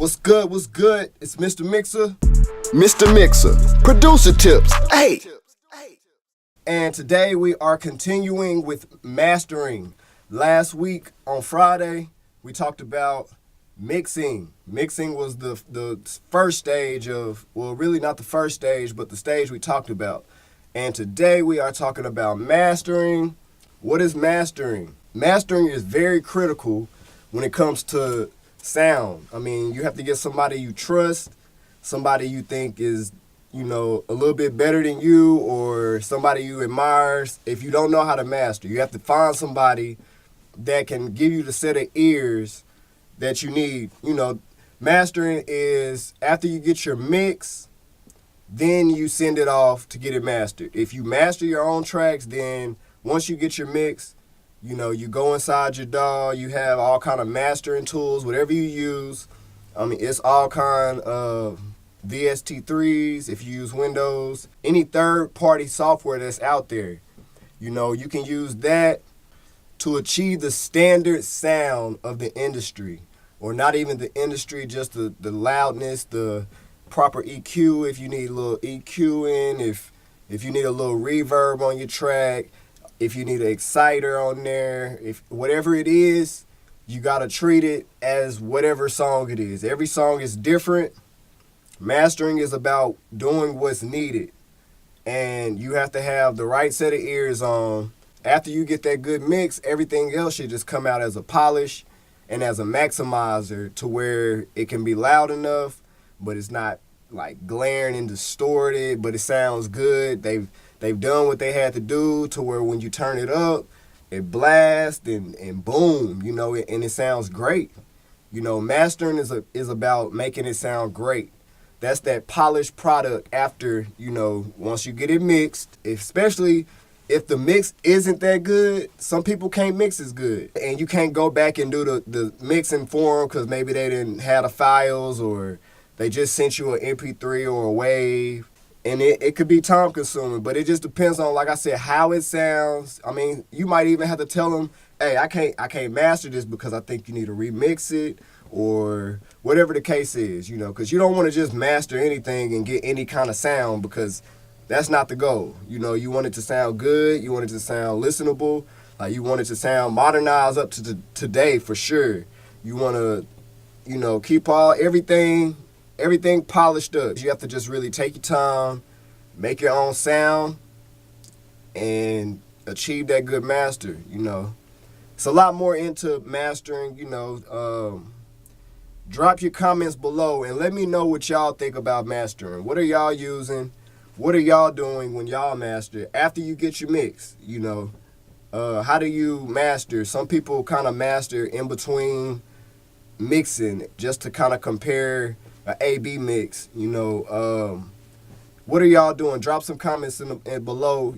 What's good? What's good? It's Mr. Mixa. Mr. Mixa, producer tips. Hey! And today we are continuing with mastering. Last week on Friday, we talked about mixing. Mixing was the first stage of, well, really not the first stage, but the stage we talked about. And today we are talking about mastering. What is mastering? Mastering is very critical when it comes to sound. I mean, you have to get somebody you trust, somebody you think is, a little bit better than you, or somebody you admire. If you don't know how to master, you have to find somebody that can give you the set of ears that you need. Mastering is after you get your mix, then you send it off to get it mastered. If you master your own tracks, then once you get your mix, you go inside your DAW, you have all kind of mastering tools, whatever you use. I mean, it's all kind of VST3s if you use Windows. Any third-party software that's out there, you can use that to achieve the standard sound of the industry. Or not even the industry, just the loudness, the proper EQ if you need a little EQ in, if you need a little reverb on your track, if you need an exciter on there, if whatever it is, you gotta treat it as whatever song it is. Every song is different. Mastering is about doing what's needed. And you have to have the right set of ears on. After you get that good mix, everything else should just come out as a polish and as a maximizer to where it can be loud enough, but it's not like glaring and distorted, but it sounds good. They've done what they had to do to where when you turn it up, it blasts and boom, and it sounds great. Mastering is about making it sound great. That's that polished product after, once you get it mixed, especially if the mix isn't that good. Some people can't mix as good. And you can't go back and do the mixing for them because maybe they didn't have the files or they just sent you an MP3 or a wave. And it could be time consuming, but it just depends on, like I said, how it sounds. I mean, you might even have to tell them, hey, I can't master this because I think you need to remix it or whatever the case is, because you don't want to just master anything and get any kind of sound because that's not the goal. You want it to sound good. You want it to sound listenable. You want it to sound modernized up to today for sure. You want to, keep everything polished up. You have to just really take your time, make your own sound, and achieve that good master, It's a lot more into mastering, Drop your comments below and let me know what y'all think about mastering. What are y'all using? What are y'all doing when y'all master? After you get your mix, how do you master? Some people kind of master in between mixing just to kind of compare an A-B mix, what are y'all doing? Drop some comments in below,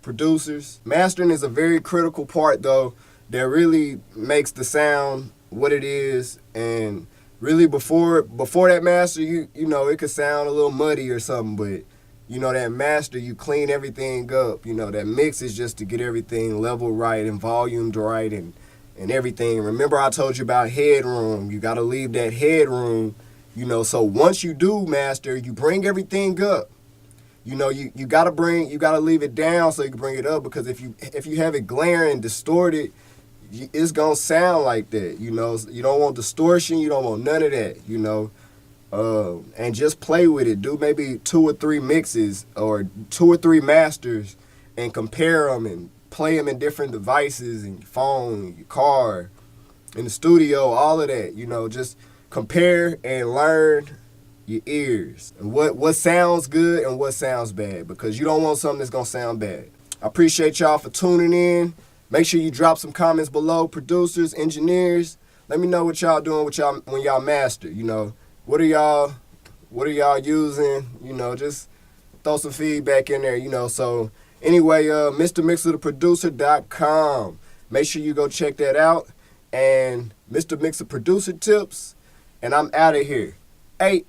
producers. Mastering is a very critical part, though, that really makes the sound what it is. And really before that master, it could sound a little muddy or something, but, that master, you clean everything up. That mix is just to get everything level right and volumed right and everything. Remember I told you about headroom. You got to leave that headroom. So once you do master, you bring everything up. You gotta leave it down so you can bring it up, because if you have it glaring, distorted, it's gonna sound like that. You don't want distortion, you don't want none of that. And just play with it. Do maybe 2 or 3 mixes or 2 or 3 masters and compare them and play them in different devices, in your phone, your car, in the studio, all of that. Just compare and learn your ears and what sounds good and what sounds bad, because you don't want something that's gonna sound bad. I appreciate y'all for tuning in. Make sure you drop some comments below, producers, engineers. Let me know what y'all doing when y'all master. What are y'all using? Just throw some feedback in there. So anyway, MrMixerTheProducer.com. Make sure you go check that out. And Mr. Mixer Producer Tips. And I'm out of here. Hey.